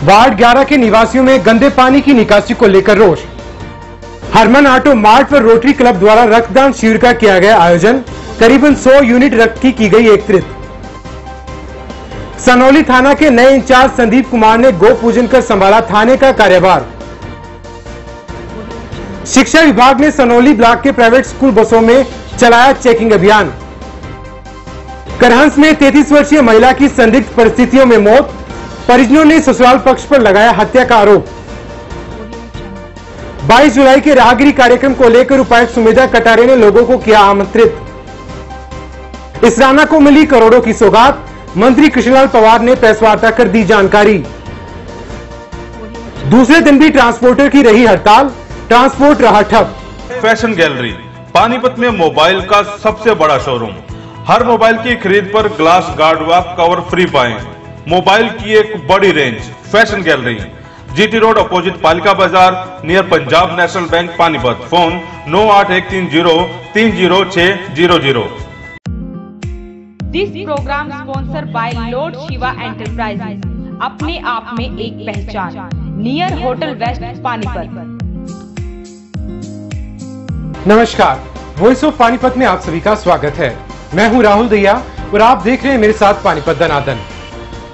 Ward 11 के निवासियों में गंदे पानी की निकासी को लेकर रोष। हरमन ऑटो मार्ट पर रोटरी क्लब द्वारा रक्तदान शिविर का किया गया आयोजन। करीबन 100 यूनिट रक्त की गई एकत्रित। सनौली थाना के नए इंचार्ज संदीप कुमार ने गौ पूजन कर संभाला थाने का कार्यभार। शिक्षा विभाग ने सनौली ब्लॉक के प्राइवेट स्कूल बसों में चलाया चेकिंग अभियान। करहंस में 33 वर्षीय महिला की संदिग्ध परिस्थितियों में मौत। परिजनों ने ससुराल पक्ष पर लगाया हत्या का आरोप। 22 जुलाई के राहगिरी कार्यक्रम को लेकर उपायुक्त सुमेधा कटारे ने लोगों को किया आमंत्रित। इसराना को मिली करोड़ों की सौगात। मंत्री कृष्णलाल पवार ने प्रेस वार्ता कर दी जानकारी। दूसरे दिन भी ट्रांसपोर्टर की रही हड़ताल। ट्रांसपोर्ट रहा ठप। फैशन गैलरी पानीपत में मोबाइल का सबसे बड़ा शोरूम। हर मोबाइल की खरीद पर ग्लास गार्ड व कवर फ्री पाएं। मोबाइल की एक बड़ी range. Fashion gallery GT road opposite पालिका बाजार near Punjab National Bank Panipat. Phone 9813030600। This programme sponsor by lord Shiva Enterprises, अपने आप में एक पहचान, नियर होटल वेस्ट पानीपत। नमस्कार, वॉइस ऑफ पानीपत में आप सभी का स्वागत है। मैं हूं राहुल दैया और आप देख रहे हैं मेरे साथ पानीपत दनादन।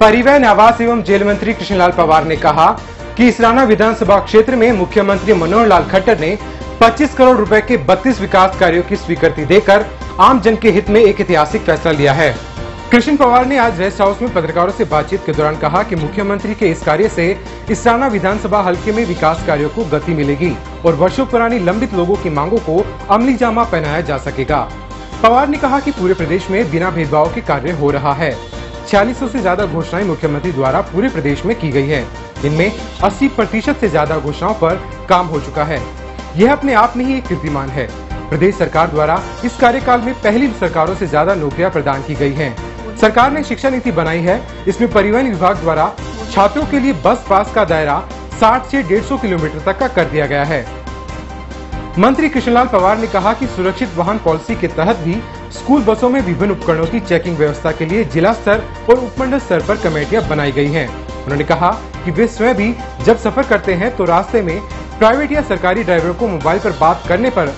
परिवहन, आवास एवं जेल मंत्री कृष्णलाल पवार ने कहा कि इसराना विधानसभा क्षेत्र में मुख्यमंत्री मनोहर लाल खट्टर ने 25 करोड़ रुपए के 32 विकास कार्यों की स्वीकृति देकर आम जन के हित में एक ऐतिहासिक फैसला लिया है। कृष्ण पवार ने आज रेस्ट हाउस में पत्रकारों से बातचीत के दौरान कहा कि मुख्यमंत्री के इस कार्य से इसराना विधानसभा हलके में विकास कार्यों को गति मिलेगी और वर्षों पुरानी लंबित लोगों की मांगों को अमली जामा पहनाया जा सकेगा। पवार ने कहा कि पूरे प्रदेश में बिना भेदभाव के कार्य हो रहा है। 4600 से ज्यादा घोषणाएं मुख्यमंत्री द्वारा पूरे प्रदेश में की गई है। इनमें 80% से ज्यादा घोषणाओं पर काम हो चुका है। यह अपने आप में ही एक कीर्तिमान है। प्रदेश सरकार द्वारा इस कार्यकाल में पहली सरकारों से ज्यादा नौकरियां प्रदान की गई हैं। सरकार ने शिक्षा नीति बनाई है। इसमें परिवहन विभाग द्वारा छात्रों के लिए बस पास का दायरा 60 से 150 किलोमीटर तक का कर दिया गया है। मंत्री कृष्णलाल पवार ने कहा कि सुरक्षित वाहन पॉलिसी के तहत भी स्कूल बसों में विभिन्न उपकरणों की चेकिंग व्यवस्था के लिए जिला स्तर और उपमंडल स्तर पर कमेटियां बनाई गई हैं। उन्होंने कहा कि वे स्वयं भी जब सफर करते हैं तो रास्ते में प्राइवेट या सरकारी ड्राइवरों को मोबाइल पर बात करने पर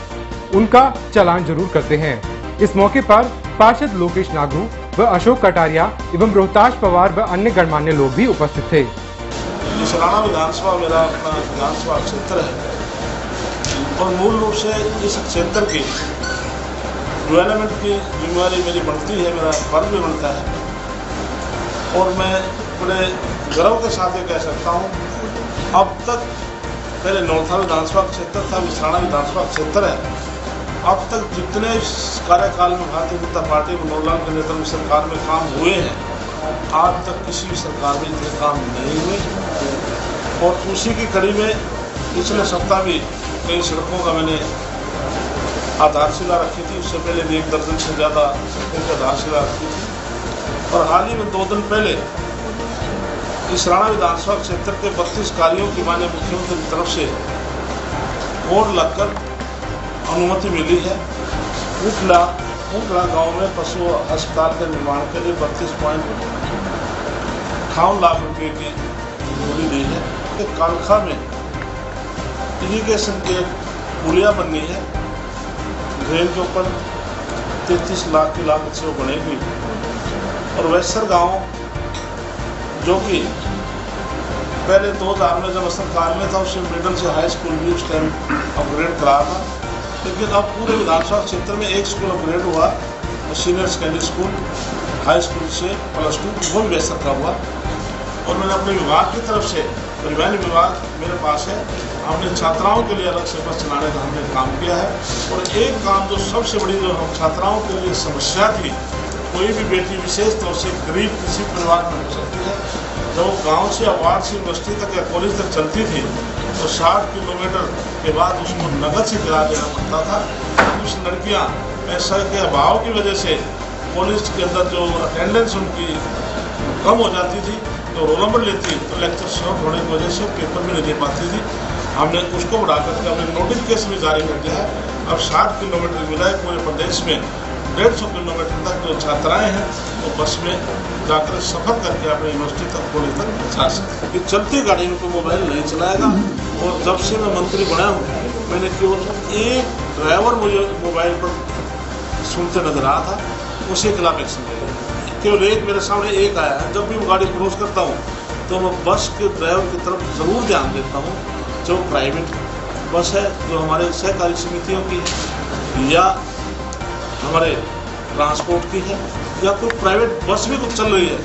उनका चालान जरूर करते हैं। इस मौके पर पार्षद लोकेश नागरू व अशोक कटारिया एवं रोहताश पवार व अन्य गणमान्य लोग भी उपस्थित थे। इसराना विधानसभा मेरा अपना विधानसभा क्षेत्र है और मूल रूप से इस क्षेत्र की डेवलपमेंट की जिम्मेदारी मेरी बनती है, मेरा फर्ज भी बनता है और मैं बड़े गर्व के साथ ये कह सकता हूँ, अब तक पहले नौथा विधानसभा क्षेत्र था, इसराना विधानसभा क्षेत्र है। अब तक जितने कार्यकाल में भारतीय जनता पार्टी मनोहर लाल के नेतृत्व में सरकार में काम हुए हैं, आज तक किसी भी सरकार में इतने काम नहीं हुए। और उसी की कड़ी में पिछले सप्ताह भी कई सड़कों का मैंने आधारशिला रखी थी। उससे पहले भी 1 दर्जन से ज़्यादा सड़कों की आधारशिला रखी थी और हाल ही में 2 दिन पहले इसराना विधानसभा क्षेत्र के 32 कार्यों की माननीय मुख्यमंत्री की तरफ से बोर्ड लगकर अनुमति मिली है। ऊटला गांव में पशु अस्पताल के निर्माण के लिए 32.58 लाख रुपए की मंजूरी दी है। कालखा में इरिगेशन की एक पुलिया बननी है, रेल के ऊपर 33 लाख की लागत से वो बनेगी। और वैसर गांव जो कि पहले 2000 में जब सरकार में था उससे मिडिल से हाई स्कूल भी उस टाइम अपग्रेड करा था, लेकिन अब पूरे विधानसभा क्षेत्र में एक स्कूल अपग्रेड हुआ, senior secondary school, high school से +2 वो भी वैसर का हुआ। और मैंने अपने विभाग की तरफ से, परिवहन विभाग मेरे पास है, हमने छात्राओं के लिए अलग से बस चलाने का हमने काम किया है। और एक काम जो सबसे बड़ी जो हम छात्राओं के लिए समस्या थी, कोई भी बेटी विशेष तौर से गरीब किसी परिवार में हो सकती है, जब वो गाँव से अवार्ड से यूनिवर्सिटी तक या कॉलेज तक चलती थी तो 60 किलोमीटर के बाद उसको नगद से किराया देना पड़ता था। कुछ लड़कियाँ पैसा के अभाव की वजह से कॉलेज के अंदर जो अटेंडेंस उनकी कम हो जाती थी, तो रोल नंबर लेती तो लेक्चर शॉर्ट होने की वजह से पेपर भी नहीं दे पाती थी। हमने उसको बढ़ा करके हमने नोटिफिकेशन भी जारी कर दिया है। अब 60 किलोमीटर की बजाय पूरे प्रदेश में 150 किलोमीटर तक जो छात्राएं हैं वो बस में जाकर सफर करके अपने यूनिवर्सिटी तक कॉलेज तक पहुँचा सकते। कि चलती गाड़ी में कोई मोबाइल नहीं चलाएगा। और जब से मैं मंत्री बना हूँ मैंने केवल एक ड्राइवर मुझे मोबाइल पर सुनते नजर आया था, उसी के खिलाफ एक्शन लिया। केवल एक मेरे सामने एक आया है। जब भी मैं गाड़ी क्रॉस करता हूँ तो मैं बस के ड्राइवर की तरफ ज़रूर ध्यान देता हूँ। जो प्राइवेट बस है, जो हमारे सहकारी समितियों की है या हमारे ट्रांसपोर्ट की है या कोई प्राइवेट बस भी कुछ चल रही है,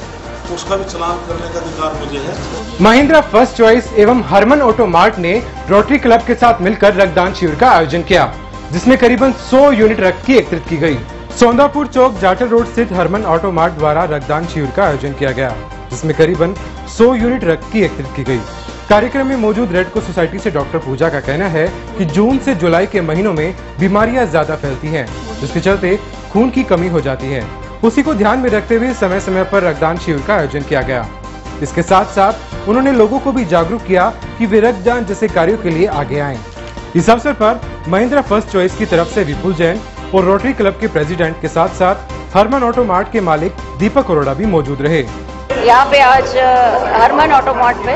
उसका भी चलान करने का अधिकार मुझे है। महिंद्रा फर्स्ट चॉइस एवं हरमन ऑटो मार्ट ने रोटरी क्लब के साथ मिलकर रक्तदान शिविर का आयोजन किया, जिसमें करीबन 100 यूनिट रक्त की एकत्रित की गई। सौंदापुर चौक जाटल रोड स्थित हरमन ऑटो मार्ट द्वारा रक्तदान शिविर का आयोजन किया गया, जिसमें करीबन 100 यूनिट रक्त की एकत्रित की गई। कार्यक्रम में मौजूद रेड क्रॉस सोसाइटी से डॉक्टर पूजा का कहना है कि जून से जुलाई के महीनों में बीमारियां ज्यादा फैलती हैं, जिसके चलते खून की कमी हो जाती है। उसी को ध्यान में रखते हुए समय समय पर रक्तदान शिविर का आयोजन किया गया। इसके साथ साथ उन्होंने लोगों को भी जागरूक किया कि वे रक्तदान जैसे कार्यों के लिए आगे आएं। इस अवसर पर महिंद्रा फर्स्ट चॉइस की तरफ से विपुल जैन और रोटरी क्लब के प्रेसिडेंट के साथ साथ हरमन ऑटो मार्ट के मालिक दीपक अरोड़ा भी मौजूद रहे। यहाँ पे आज हरमन ऑटो मार्ट पे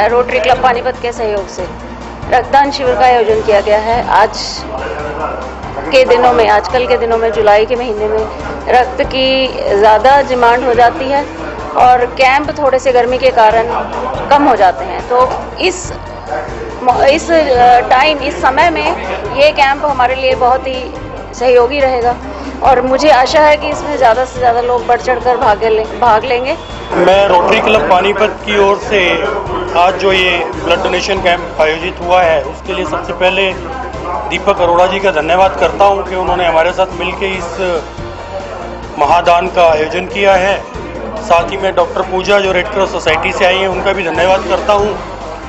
रोटरी क्लब पानीपत के सहयोग से रक्तदान शिविर का आयोजन किया गया है। आजकल के दिनों में जुलाई के महीने में रक्त की ज़्यादा डिमांड हो जाती है और कैंप थोड़े से गर्मी के कारण कम हो जाते हैं। तो इस समय में ये कैंप हमारे लिए बहुत ही सहयोगी रहेगा और मुझे आशा है कि इसमें ज़्यादा से ज़्यादा लोग बढ़ चढ़ कर भाग लेंगे। मैं रोटरी क्लब पानीपत की ओर से आज जो ये ब्लड डोनेशन कैंप आयोजित हुआ है, उसके लिए सबसे पहले दीपक अरोड़ा जी का धन्यवाद करता हूं कि उन्होंने हमारे साथ मिलकर इस महादान का आयोजन किया है। साथ ही मैं डॉक्टर पूजा जो रेड क्रॉस सोसाइटी से आई हैं, उनका भी धन्यवाद करता हूं।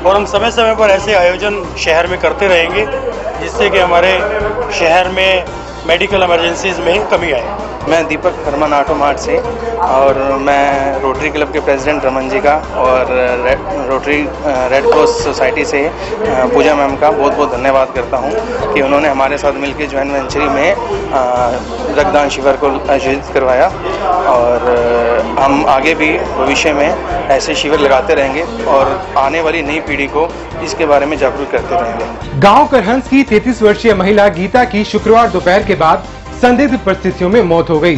और हम समय समय पर ऐसे आयोजन शहर में करते रहेंगे, जिससे कि हमारे शहर में मेडिकल इमरजेंसीज में कमी आए। मैं दीपक हरमन ऑटो मार्ट से और मैं रोटरी क्लब के प्रेसिडेंट रमन जी का और रोटरी रेड क्रॉस सोसाइटी से पूजा मैम का बहुत बहुत धन्यवाद करता हूं कि उन्होंने हमारे साथ मिलकर जॉइंट वेंचरी में रक्तदान शिविर को आयोजित करवाया। और हम आगे भी भविष्य में ऐसे शिविर लगाते रहेंगे और आने वाली नई पीढ़ी को इसके बारे में जागरूक करते रहेंगे। गांव करहंस की 33 वर्षीय महिला गीता की शुक्रवार दोपहर के बाद संदिग्ध परिस्थितियों में मौत हो गई।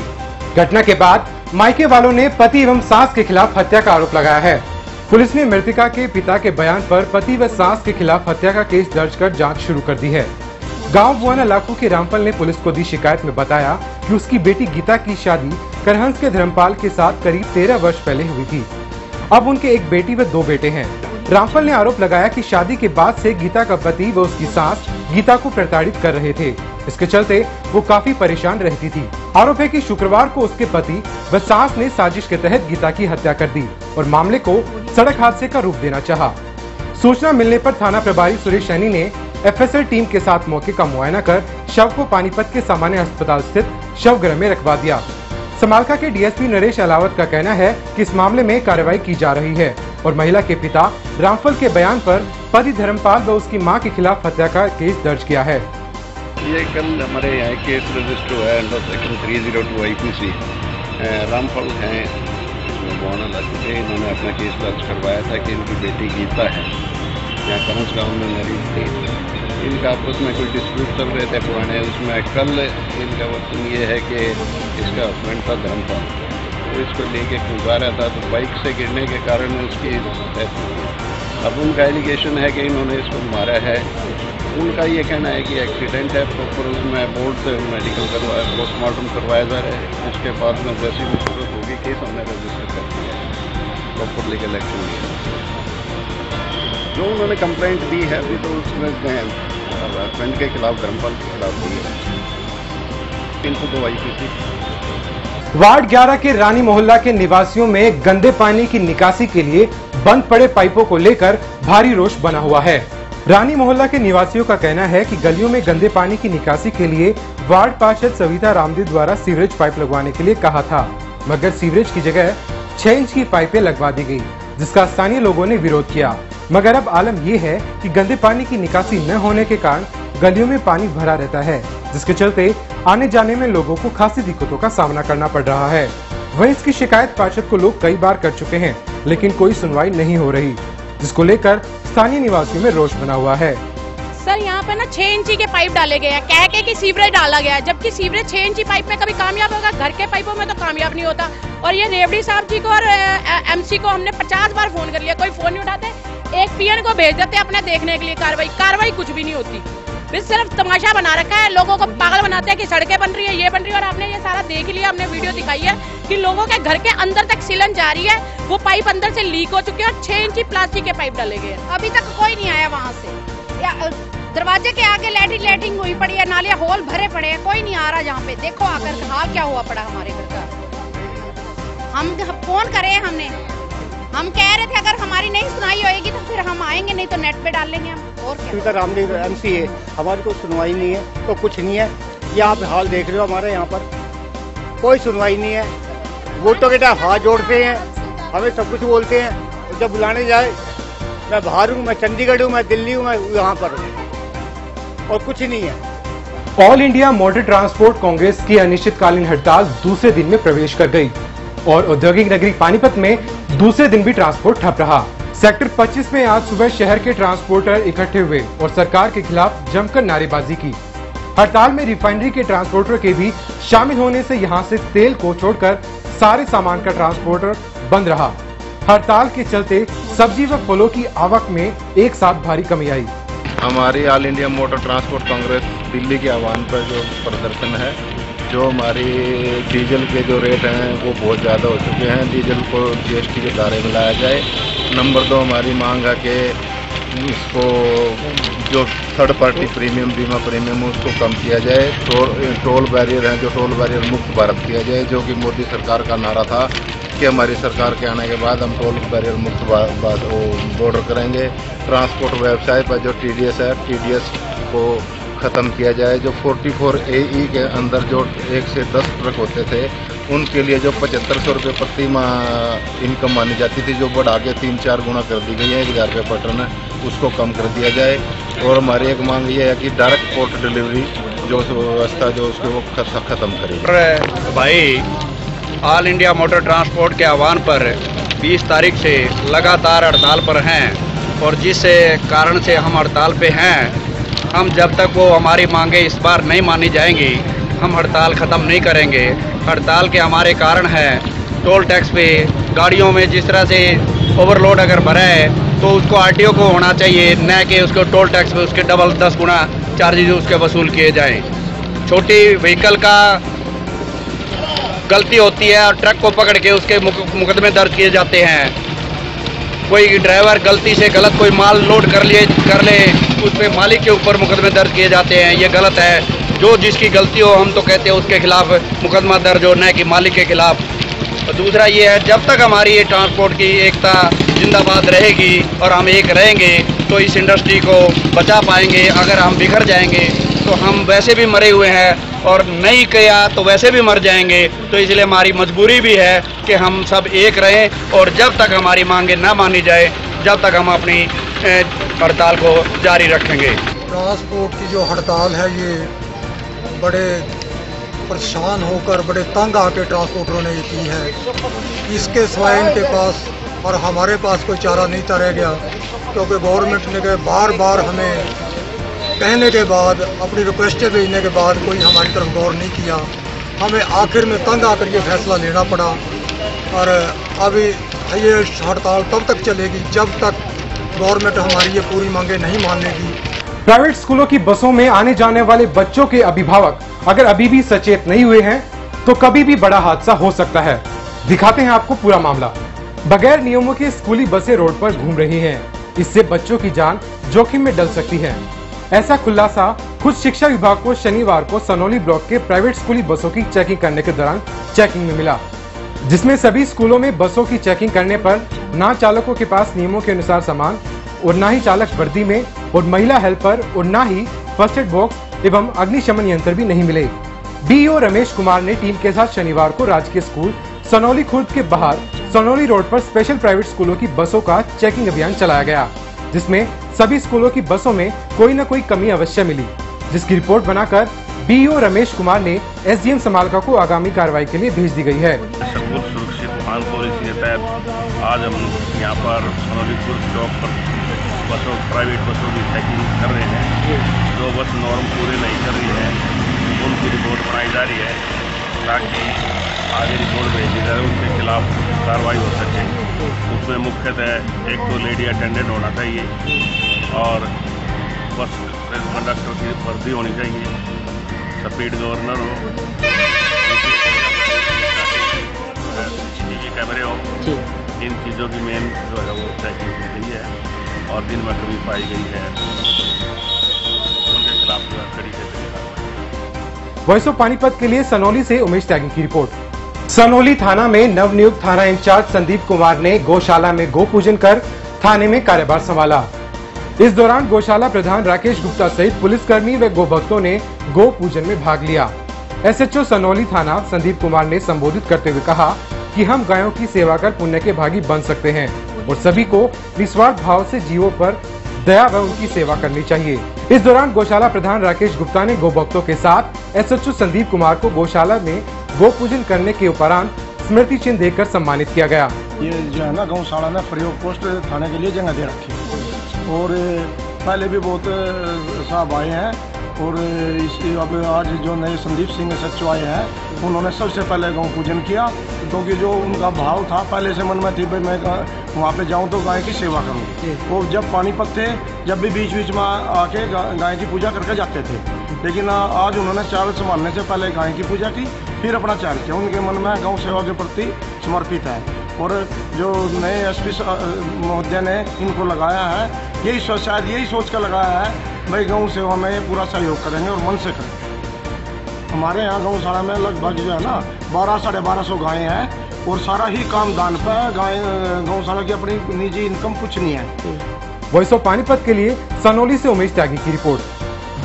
घटना के बाद मायके वालों ने पति एवं सास के खिलाफ हत्या का आरोप लगाया है। पुलिस ने मृतका के पिता के बयान पर पति व सास के खिलाफ हत्या का केस दर्ज कर जांच शुरू कर दी है। गांव बुआना लाखू के रामपाल ने पुलिस को दी शिकायत में बताया कि उसकी बेटी गीता की शादी करहंस के धर्मपाल के साथ करीब 13 वर्ष पहले हुई थी। अब उनके एक बेटी व 2 बेटे हैं। रामपाल ने आरोप लगाया कि शादी के बाद से गीता का पति व उसकी सास गीता को प्रताड़ित कर रहे थे। इसके चलते वो काफी परेशान रहती थी। आरोप है कि शुक्रवार को उसके पति व सास ने साजिश के तहत गीता की हत्या कर दी और मामले को सड़क हादसे का रूप देना चाहा। सूचना मिलने पर थाना प्रभारी सुरेश सैनी ने एफएसएल टीम के साथ मौके का मुआयना कर शव को पानीपत के सामान्य अस्पताल स्थित शवगृह में रखवा दिया। समालका के डीएसपी नरेश अलावत का कहना है कि इस मामले में कार्रवाई की जा रही है और महिला के पिता रामफल के बयान पर पति धर्मपाल व उसकी मां के खिलाफ हत्या का केस दर्ज किया है। ये कल हमारे यहाँ केस रजिस्टर हुआ है अंडर सेक्शन 302 IPC। रामफल हैं इसमें बुआना लाखू थे, इन्होंने अपना केस दर्ज करवाया था कि इनकी बेटी गीता है, यहाँ करंस गाँव में मरीज थी। इनका आपस में कोई डिस्प्यूट चल रहे थे पुराने, उसमें कल इनका वर्तन ये है कि इसका हस्बैंड था धर्मपाल, तो इसको लेके कूदा रहा था तो बाइक से गिरने के कारण उसकी डेथ हो गई। अब उनका एलिगेशन है कि इन्होंने इसको मारा है। उनका ये कहना है कि एक्सीडेंट है, प्रॉपर उसमें बोर्ड से मेडिकल करवाया, पोस्टमार्टम करवाया जा रहा है। उसके बाद में जैसी भी जरूरत होगी केस हमने रजिस्टर कर दिया है, प्रॉपर लीगल एक्शन लिया। जो उन्होंने कंप्लेंट दी है अभी तो उसमें हस्बैंड के खिलाफ धर्मपाल के खिलाफ दी है 302 IPC। वार्ड 11 के रानी मोहल्ला के निवासियों में गंदे पानी की निकासी के लिए बंद पड़े पाइपों को लेकर भारी रोष बना हुआ है। रानी मोहल्ला के निवासियों का कहना है कि गलियों में गंदे पानी की निकासी के लिए वार्ड पार्षद सविता रामदेव द्वारा सीवरेज पाइप लगवाने के लिए कहा था, मगर सीवरेज की जगह 6 इंच की पाइपें लगवा दी गई, जिसका स्थानीय लोगों ने विरोध किया। मगर अब आलम यह है कि गंदे पानी की निकासी न होने के कारण गलियों में पानी भरा रहता है। जिसके चलते आने जाने में लोगों को खासी दिक्कतों का सामना करना पड़ रहा है। वहीं इसकी शिकायत पार्षद को लोग कई बार कर चुके हैं, लेकिन कोई सुनवाई नहीं हो रही, जिसको लेकर स्थानीय निवासियों में रोष बना हुआ है। सर यहाँ पे ना 6 इंची के पाइप डाले गए हैं, कह के कि सीवरेज डाला गया है, जबकि सीवरेज 6 इंची पाइप में कभी कामयाब होगा, घर के पाइपों में तो कामयाब नहीं होता। और ये रेवड़ी साहब जी को और एमसी को हमने 50 बार फोन कर लिया, कोई फोन नहीं उठाते। एक पीएन को भेज देते अपने देखने के लिए कार्रवाई कुछ भी नहीं होती। बस सिर्फ तमाशा बना रखा है, लोगों को पागल बनाते हैं कि सड़कें बन रही है, ये बन रही है। और आपने ये सारा देख लिया, हमने वीडियो दिखाई है कि लोगों के घर के अंदर तक सीलन जा रही है, वो पाइप अंदर से लीक हो चुके हैं और 6 इंची प्लास्टिक के पाइप डाले गए। अभी तक कोई नहीं आया वहाँ से। दरवाजे के आगे लैट्रिन हुई पड़ी है, नाले होल भरे पड़े हैं, कोई नहीं आ रहा जहाँ पे। देखो आकर हाल क्या हुआ पड़ा हमारे घर का। हम फोन करे हमने, हम कह रहे थे अगर हमारी नहीं सुनाई होगी तो फिर हम आएंगे, नहीं तो नेट पे डाल लेंगे हम। और क्या रामदेव एमसी है, हमारी कोई सुनवाई नहीं है तो कुछ नहीं है। ये आप हाल देख रहे हो, हमारे यहाँ पर कोई सुनवाई नहीं है। वोटों के टाइम हाथ जोड़ते हैं, हमें सब कुछ बोलते हैं, जब बुलाने जाए मैं बाहर हूँ, मैं चंडीगढ़ हूँ, मैं दिल्ली हूँ, मैं यहाँ पर हूँ और कुछ नहीं है। All India motor transport Congress की अनिश्चितकालीन हड़ताल दूसरे दिन में प्रवेश कर गई और औद्योगिक नगरी पानीपत में दूसरे दिन भी ट्रांसपोर्ट ठप रहा। सेक्टर 25 में आज सुबह शहर के ट्रांसपोर्टर इकट्ठे हुए और सरकार के खिलाफ जमकर नारेबाजी की। हड़ताल में रिफाइनरी के ट्रांसपोर्टर के भी शामिल होने से यहां से तेल को छोड़कर सारे सामान का ट्रांसपोर्टर बंद रहा। हड़ताल के चलते सब्जी व फलों की आवक में एक साथ भारी कमी आई। हमारी all India motor transport Congress Delhi के आह्वान पर जो प्रदर्शन है, जो हमारी डीजल के जो रेट हैं वो बहुत ज़्यादा हो चुके हैं, डीजल को जीएसटी के दायरे में लाया जाए। नंबर 2 हमारी मांग है कि इसको जो थर्ड पार्टी प्रीमियम, बीमा प्रीमियम, उसको कम किया जाए। टोल बैरियर हैं, जो टोल बैरियर मुक्त भारत किया जाए, जो कि मोदी सरकार का नारा था कि हमारी सरकार के आने के बाद हम टोल बैरियर मुक्त बॉर्डर करेंगे। ट्रांसपोर्ट व्यवसाय पर जो टीडीएस है, टीडीएस को ख़त्म किया जाए। जो 44 AE के अंदर जो 1 से 10 ट्रक होते थे, उनके लिए जो 7500 रुपये प्रति माह इनकम मानी जाती थी, जो बढ़ा के 3-4 गुना कर दी गई है, 1000 रुपये पर टन है, उसको कम कर दिया जाए। और हमारी एक मांग ये है कि डायरेक्ट पोर्ट डिलीवरी जो व्यवस्था जो उसको वो ख़त्म करेगी। भाई ऑल इंडिया मोटर ट्रांसपोर्ट के आह्वान पर 20 तारीख से लगातार हड़ताल पर हैं और जिस कारण से हम हड़ताल पे हैं, हम जब तक वो हमारी मांगे इस बार नहीं मानी जाएंगी, हम हड़ताल ख़त्म नहीं करेंगे। हड़ताल के हमारे कारण है टोल टैक्स पे गाड़ियों में जिस तरह से ओवरलोड अगर भरा है तो उसको आरटीओ को होना चाहिए, न कि उसको टोल टैक्स पे उसके डबल 10 गुना चार्जेज उसके वसूल किए जाएं। छोटी व्हीकल का गलती होती है और ट्रक को पकड़ के उसके मुकदमे दर्ज किए जाते हैं। कोई ड्राइवर गलती से गलत कोई माल लोड कर ले उस पर मालिक के ऊपर मुकदमे दर्ज किए जाते हैं, ये गलत है। जो जिसकी गलती हो हम तो कहते हैं उसके खिलाफ मुकदमा दर्ज हो, न कि मालिक के खिलाफ। और दूसरा ये है, जब तक हमारी ये ट्रांसपोर्ट की एकता जिंदाबाद रहेगी और हम एक रहेंगे तो इस इंडस्ट्री को बचा पाएंगे। अगर हम बिखर जाएंगे तो हम वैसे भी मरे हुए हैं और नहीं किया तो वैसे भी मर जाएंगे। तो इसलिए हमारी मजबूरी भी है कि हम सब एक रहें और जब तक हमारी मांगे ना मानी जाए, जब तक हम अपनी हड़ताल को जारी रखेंगे। ट्रांसपोर्ट की जो हड़ताल है, ये बड़े परेशान होकर, बड़े तंग आके ट्रांसपोर्टरों ने ये की है। इसके सिवाय इनके पास और हमारे पास कोई चारा नहीं था रह गया, क्योंकि गवर्नमेंट ने बार बार हमें कहने के बाद, अपनी रिक्वेस्टें भेजने के बाद कोई हमारी तरफ गौर नहीं किया। हमें आखिर में तंग आकर ये फैसला लेना पड़ा और अभी ये हड़ताल तब तक चलेगी जब तक गवर्नमेंट हमारी ये पूरी मांगे नहीं मान लेगी। प्राइवेट स्कूलों की बसों में आने जाने वाले बच्चों के अभिभावक अगर अभी भी सचेत नहीं हुए हैं तो कभी भी बड़ा हादसा हो सकता है। दिखाते हैं आपको पूरा मामला। बगैर नियमों के स्कूली बसें रोड पर घूम रही हैं। इससे बच्चों की जान जोखिम में डल सकती है। ऐसा खुलासा खुद शिक्षा विभाग को शनिवार को सनौली ब्लॉक के प्राइवेट स्कूली बसों की चेकिंग करने के दौरान चेकिंग में मिला, जिसमें सभी स्कूलों में बसों की चेकिंग करने पर ना चालकों के पास नियमों के अनुसार सामान और ना ही चालक वर्दी में और महिला हेल्पर और ना ही फर्स्ट एड बॉक्स एवं अग्निशमन यंत्र भी नहीं मिले। डीईओ रमेश कुमार ने टीम के साथ शनिवार को राजकीय स्कूल सनौली खुर्द के बाहर सनौली रोड पर स्पेशल प्राइवेट स्कूलों की बसों का चेकिंग अभियान चलाया गया, जिसमें सभी स्कूलों की बसों में कोई न कोई कमी अवश्य मिली, जिसकी रिपोर्ट बनाकर बीईओ रमेश कुमार ने एसडीएम समालका को आगामी कार्रवाई के लिए भेज दी गई है। सबूत सुरक्षित वाहन पॉलिसी के तहत आज हम यहाँ पर सोनौलीपुर चौक पर बसों, प्राइवेट बसों की चेकिंग कर रहे हैं। जो बस नॉर्म पूरे नहीं कर रही है उनकी रिपोर्ट बनाई जा रही है ताकि आगे रिपोर्ट भेजी जाए, उनके खिलाफ कार्रवाई हो सके। उसमें मुख्यतः एक तो लेडी अटेंडेंट होना चाहिए और बस कंडक्टर की वर्दी होनी चाहिए, स्पीड गवर्नर हो, CCTV कैमरे हो। इन चीज़ों की मेन जो है वो चेकिंग की गई है और दिन में कमी पाई गई है उनके खिलाफ कड़ी से कार्रवाई। वॉइस ऑफ पानीपत के लिए सनौली से उमेश त्यागी की रिपोर्ट। सनौली थाना में नवनियुक्त थाना इंचार्ज संदीप कुमार ने गौशाला में गो पूजन कर थाने में कार्यभार संभाला। इस दौरान गौशाला प्रधान राकेश गुप्ता सहित पुलिसकर्मी व गो भक्तों ने गो पूजन में भाग लिया। एसएचओ सनौली थाना संदीप कुमार ने संबोधित करते हुए कहा कि हम गायों की सेवा कर पुण्य के भागी बन सकते हैं और सभी को निस्वार्थ भाव से जीवों पर दया व उनकी सेवा करनी चाहिए। इस दौरान गौशाला प्रधान राकेश गुप्ता ने गो भक्तों के साथ एसएचओ संदीप कुमार को गौशाला में गो पूजन करने के उपरांत स्मृति चिन्ह देकर सम्मानित किया गया। ये जो है ना गौशाला ने फ्री ऑफ कॉस्ट थाने के लिए जगह दे रखी है और पहले भी बहुत साहब आए हैं और अब आज जो नए संदीप सिंह एसएचओ आए हैं उन्होंने सबसे पहले गौ पूजन किया क्योंकि जो उनका भाव था पहले से मन में थी भाई मैं वहाँ पे जाऊँ तो गाय की सेवा करूँ। वो जब पानीपत थे जब भी बीच बीच में आके गाय की पूजा करके जाते थे, लेकिन आज उन्होंने चावल संभालने से पहले गाय की पूजा की फिर अपना चार किया। उनके मन में गौ सेवा के प्रति समर्पित है और जो नए एसपी महोदय ने इनको लगाया है यही शायद यही सोच कर लगाया है भाई गौ सेवा में पूरा सहयोग करेंगे और मन से करेंगे। हमारे यहाँ गौशाला में लगभग जो है ना 1200-1250 गायें हैं और सारा ही काम दान पर गाय गौशाला की अपनी निजी इनकम कुछ नहीं है। वॉइस ऑफ पानीपत के लिए सनौली से उमेश त्यागी की रिपोर्ट।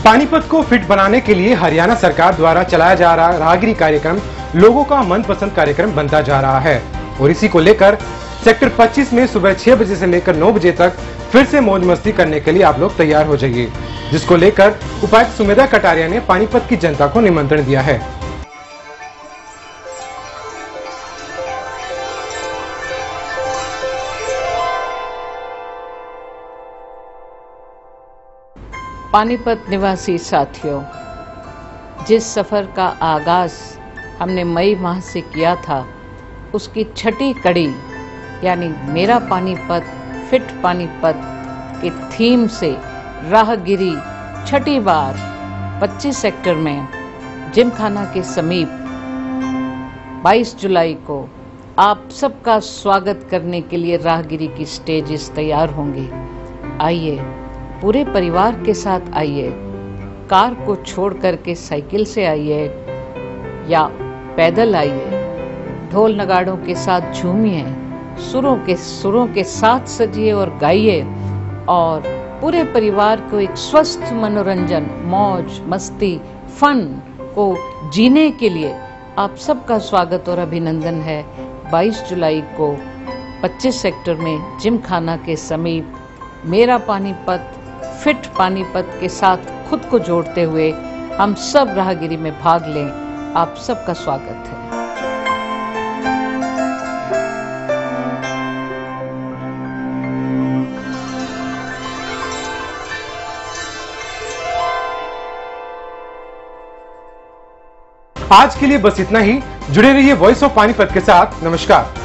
पानीपत को फिट बनाने के लिए हरियाणा सरकार द्वारा चलाया जा रहा राहगिरी कार्यक्रम लोगों का मनपसंद कार्यक्रम बनता जा रहा है और इसी को लेकर सेक्टर 25 में सुबह 6 बजे से लेकर 9 बजे तक फिर से मौज मस्ती करने के लिए आप लोग तैयार हो जाइए, जिसको लेकर उपायुक्त सुमेधा कटारिया ने पानीपत की जनता को निमंत्रण दिया है। पानीपत निवासी साथियों, जिस सफर का आगाज हमने मई माह से किया था उसकी छठी कड़ी यानी मेरा पानीपत फिट पानीपत के थीम से राहगिरी छठी बार 25 सेक्टर में जिमखाना के समीप 22 जुलाई को आप सबका स्वागत करने के लिए राहगिरी की स्टेजेस तैयार होंगी। आइए, पूरे परिवार के साथ आइए, कार को छोड़ करके साइकिल से आइए या पैदल आइए, ढोल नगाड़ों के साथ झूमिए, सुरों के साथ सजिए और गाइए और पूरे परिवार को एक स्वस्थ मनोरंजन, मौज मस्ती, फन को जीने के लिए आप सबका स्वागत और अभिनंदन है। 22 जुलाई को 25 सेक्टर में जिमखाना के समीप मेरा पानीपत फिट पानीपत के साथ खुद को जोड़ते हुए हम सब राहगिरी में भाग लें। आप सबका स्वागत है। आज के लिए बस इतना ही। जुड़े रहिए वॉइस ऑफ पानीपत के साथ। नमस्कार।